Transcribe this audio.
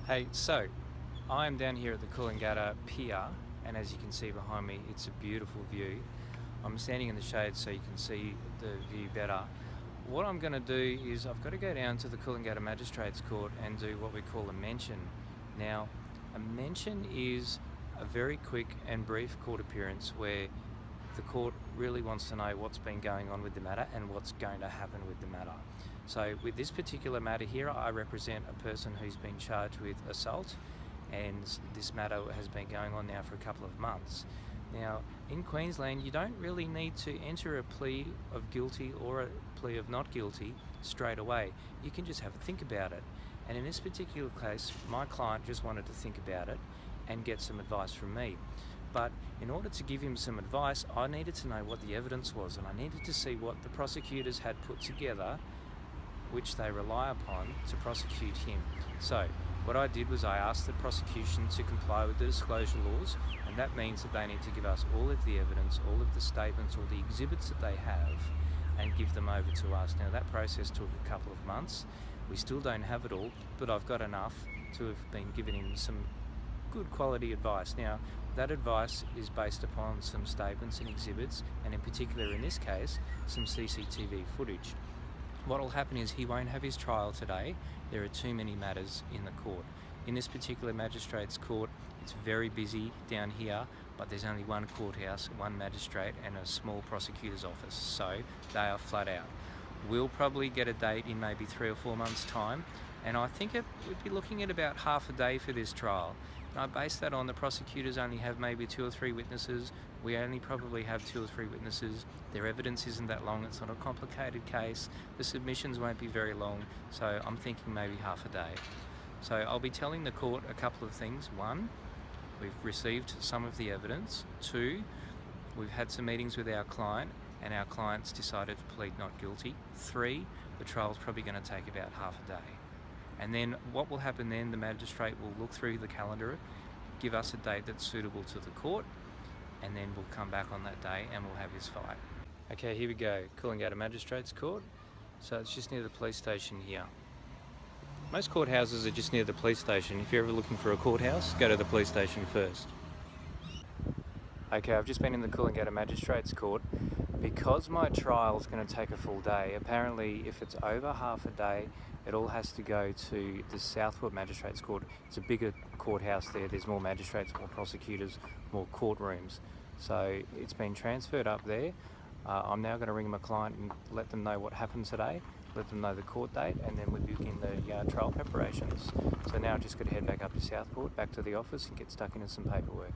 Hey, so I'm down here at the Coolangatta Pier, and as you can see behind me, it's a beautiful view. I'm standing in the shade so you can see the view better. What I'm going to do is I've got to go down to the Coolangatta Magistrates Court and do what we call a mention. Now, a mention is a very quick and brief court appearance where the court really wants to know what's been going on with the matter and what's going to happen with the matter. So with this particular matter here, I represent a person who's been charged with assault, and this matter has been going on now for a couple of months. Now, in Queensland, you don't really need to enter a plea of guilty or a plea of not guilty straight away. You can just have a think about it. And in this particular case, my client just wanted to think about it and get some advice from me. But in order to give him some advice, I needed to know what the evidence was, and I needed to see what the prosecutors had put together, which they rely upon to prosecute him. So what I did was I asked the prosecution to comply with the disclosure laws, and that means that they need to give us all of the evidence, all of the statements, all the exhibits that they have, and give them over to us. Now that process took a couple of months. We still don't have it all, but I've got enough to have been giving him some good quality advice. Now, that advice is based upon some statements and exhibits, and in particular in this case, some CCTV footage. What will happen is he won't have his trial today. There are too many matters in the court. In this particular magistrate's court, it's very busy down here, but there's only one courthouse, one magistrate, and a small prosecutor's office, so they are flat out. We'll probably get a date in maybe 3 or 4 months' time, and I think we'd be looking at about half a day for this trial. And I base that on the prosecutors only have maybe 2 or 3 witnesses. We only probably have 2 or 3 witnesses. Their evidence isn't that long. It's not a complicated case. The submissions won't be very long, so I'm thinking maybe half a day. So I'll be telling the court a couple of things. 1, we've received some of the evidence. 2, we've had some meetings with our client, and our client's decided to plead not guilty. 3, the trial's probably going to take about half a day. And then what will happen then, the magistrate will look through the calendar, give us a date that's suitable to the court, and then we'll come back on that day and we'll have his fight. Okay, here we go, Coolangatta Magistrates Court. So it's just near the police station here. Most courthouses are just near the police station. If you're ever looking for a courthouse, go to the police station first. Okay, I've just been in the Coolangatta Magistrates Court. Because my trial is going to take a full day, apparently if it's over half a day, it all has to go to the Southport Magistrates Court. It's a bigger courthouse there. There's more magistrates, more prosecutors, more courtrooms. So it's been transferred up there. I'm now going to ring my client and let them know what happened today, let them know the court date, and then we begin the trial preparations. So now I've just got to head back up to Southport, back to the office, and get stuck into some paperwork.